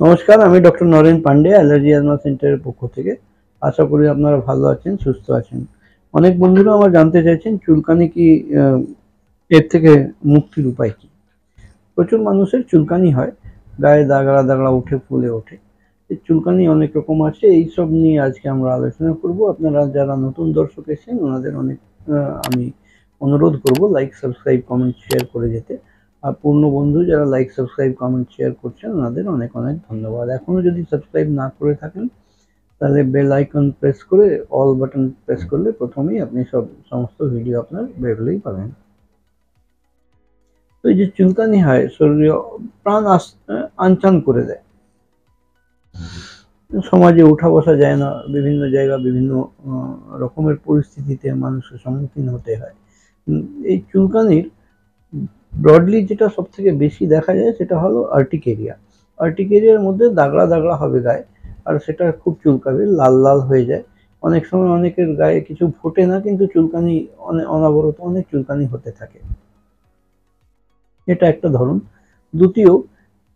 নমস্কার, আমি doctor Naren Pandey, allergy asthma সেন্টারের পক্ষ থেকে। আশা করি আপনারা ভালো আছেন, সুস্থ আছেন। অনেক বন্ধুরা আমার জানতে চাইছেন চুলকানি কি, এর থেকে মুক্তির উপায় কি? প্রচুর মানুষের চুলকানি হয়, গায়ে দাগড়া দাগড়া উঠে ফুলে ওঠে। এই চুলকানি অনেক রকম আছে, এইসব নিয়ে আজকে আমরা আলোচনা করব। আপনারা যারা নতুন দর্শক এসেছেন ওনাদের অনেক আমি অনুরোধ করব লাইক, সাবস্ক্রাইব, কমেন্ট, শেয়ার করে যেতে। আর পূর্ণ বন্ধু যারা লাইক, সাবস্ক্রাইব, কমেন্ট, শেয়ার করছেন ওনাদের অনেক অনেক ধন্যবাদ। এখনো যদি সাবস্ক্রাইব না করে থাকেন তাহলে বেল আইকন প্রেস করে অল বাটন প্রেস করলে প্রথমেই আপনি সমস্ত ভিডিও আপনার বেরোলেই পাবেন। তো এই যে চুলকানি হয়, শরীরে প্রাণ আনচান করে দেয়, সমাজে উঠা বসা যায় না, বিভিন্ন জায়গা বিভিন্ন রকমের পরিস্থিতিতে মানুষের সম্মুখীন হতে হয়। এই চুলকানির ব্রডলি যেটা সব থেকে বেশি দেখা যায় সেটা হলো আর্টিকেরিয়া। আর্টিকেরিয়ার মধ্যে দাগড়া দাগড়া হবে গায়ে, আর সেটা খুব চুলকাবে, লাল লাল হয়ে যায়। অনেক সময় অনেকের গায়ে কিছু ফোটে না, কিন্তু চুলকানি অনবরত অনেক চুলকানি হতে থাকে। এটা একটা ধরন। দ্বিতীয়,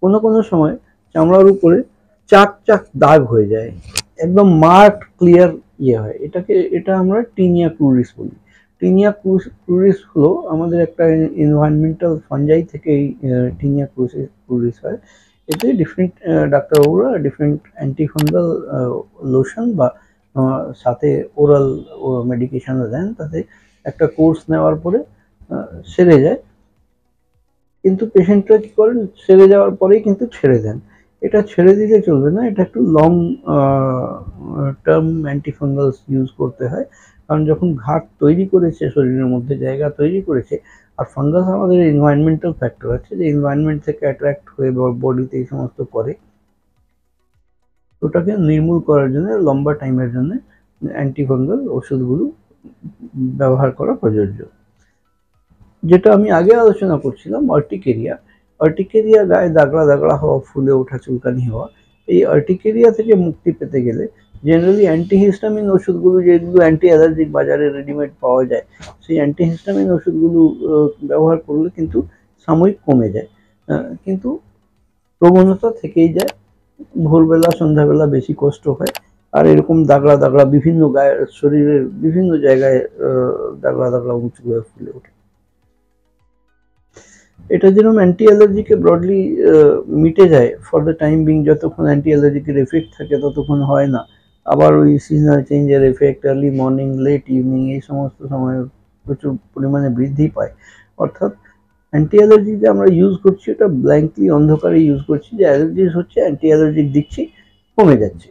কোনো কোনো সময় চামড়ার উপরে চাক চাক দাগ হয়ে যায়, একদম মার্ক ক্লিয়ার হয়। এটা আমরা টিনিয়া ক্রুরিস বলি। টিনিয়া ক্রুরিস হলো আমাদের একটা এনভায়রনমেন্টাল ফাঞ্জাই থেকে এই টিনিয়া ক্রুরিস হয়। এতে ডিফারেন্ট ডাক্তারবাবুরা ডিফারেন্ট অ্যান্টিফাঙ্গাল লোশন বা সাথে ওরাল মেডিকেশনও দেন, তাতে একটা কোর্স নেওয়ার পরে সেরে যায়। কিন্তু পেশেন্টরা কি করেন, সেরে যাওয়ার পরেই কিন্তু ছেড়ে দেন। এটা ছেড়ে দিলে চলবে না, এটা একটু লং টার্ম অ্যান্টিফাঙ্গালস ইউজ করতে হয়। কারণ যখন ঘাট তৈরি করেছে, শরীরের মধ্যে জায়গা তৈরি করেছে, আর ফাঙ্গাস আমাদের এনভায়রনমেন্টাল ফ্যাক্টর আছে, যে এনভায়রনমেন্ট থেকে অ্যাট্রাক্ট হয়ে বডিতে এই সমস্ত করে, ওটাকে নির্মূল করার জন্য লম্বা টাইমের জন্য অ্যান্টিফাঙ্গাল ওষুধগুলো ব্যবহার করা প্রযোজ্য। যেটা আমি আগে আলোচনা করছিলাম, আর্টিকেরিয়া গায়ে দাগড়া দাগড়া হওয়া, ফুলে ওঠা, চুলকানি হওয়া। এই আর্টিকেরিয়া থেকে মুক্তি পেতে গেলে জেনারেলি অ্যান্টিহিস্টামিন ওষুধগুলো, যেগুলো অ্যান্টি অ্যালার্জিক বাজারে রেডিমেড পাওয়া যায়, সেই অ্যান্টিহিস্টামিন ওষুধগুলো ব্যবহার করলে কিন্তু সাময়িক কমে যায়, কিন্তু প্রবণতা থেকেই যায়। ভোরবেলা সন্ধ্যাবেলা বেশি কষ্ট হয়, আর এরকম দাগড়া দাগড়া বিভিন্ন গায়ে, শরীরের বিভিন্ন জায়গায় দাগড়া দাগড়া উঁচু হয়ে ফুলে ওঠে। এটা যেরকম অ্যান্টি অ্যালার্জিকে ব্রডলি মিটে যায় ফর দ্য টাইম বিং, যতক্ষণ অ্যান্টি অ্যালার্জিকের এফেক্ট থাকে ততক্ষণ হয় না। আবার ওই সিজনাল চেঞ্জের effect early morning, late evening, এই সমস্ত সময় প্রচুর পরিমাণে বৃদ্ধি পায়। অর্থাৎ অ্যান্টি অ্যালার্জি যে আমরা ইউজ করছি, ওটা ব্ল্যাঙ্কলি অন্ধকারে ইউজ করছি, যে অ্যালার্জিস হচ্ছে অ্যান্টি অ্যালার্জিক দিচ্ছি, কমে যাচ্ছে।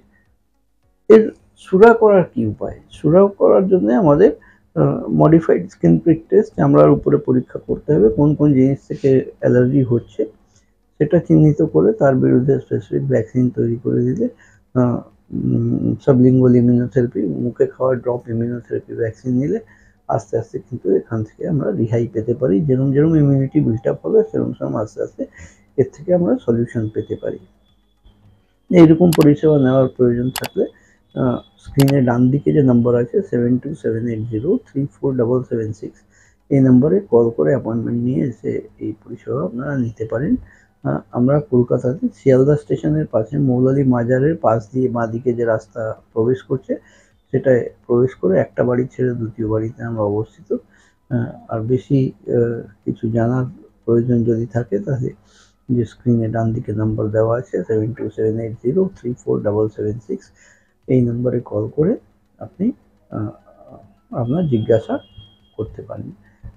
এর সুরা করার কি উপায়? সুরা করার জন্য আমাদের মডিফাইড স্কিন প্রিক টেস্ট চামড়ার উপরে পরীক্ষা করতে হবে, কোন কোন জিনিস থেকে অ্যালার্জি হচ্ছে সেটা চিহ্নিত করে তার বিরুদ্ধে স্পেসিফিক ভ্যাকসিন তৈরি করে দিলে, সাবলিঙ্গুয়াল ইমিউনোথেরাপি, মুখে খাওয়া ড্রপ ইমিউনোথেরাপি ভ্যাকসিন নিলে আস্তে আস্তে কিন্তু এখান থেকে আমরা রিহাই পেতে পারি। যেরকম যেরকম ইমিউনিটি বিল্ট আপ হবে সেরকম সেরকম আস্তে আস্তে এর থেকে আমরা সলিউশন পেতে পারি। এইরকম পরিষেবা নেওয়ার প্রয়োজন থাকলে স্ক্রিনে ডান দিকে যে নাম্বার আছে 7278034776, এই নাম্বারে কল করে অ্যাপয়েন্টমেন্ট নিয়ে এসে এই পরিষেবা আপনারা নিতে পারেন। আমরা কলকাতাতে শিয়ালদা স্টেশনের পাশে মৌলালি মাজারের পাশ দিয়ে বাঁ দিকে যে রাস্তা প্রবেশ করছে, সেটায় প্রবেশ করে একটা বাড়ি ছেড়ে দ্বিতীয় বাড়িতে আমরা অবস্থিত। আর বেশি কিছু জানার প্রয়োজন যদি থাকে তাহলে যে স্ক্রিনে ডান দিকে নাম্বার দেওয়া আছে 7278034776, এই নম্বরে কল করে আপনি আপনার জিজ্ঞাসা করতে পারেন।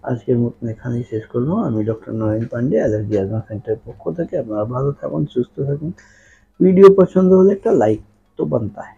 আজকের মতন এখানেই শেষ করলাম। আমি doctor Naren Pandey, allergy asthma সেন্টারের পক্ষ থেকে। আপনারা ভালো থাকুন, সুস্থ থাকুন। ভিডিও পছন্দ হলে একটা লাইক তো বানতা है।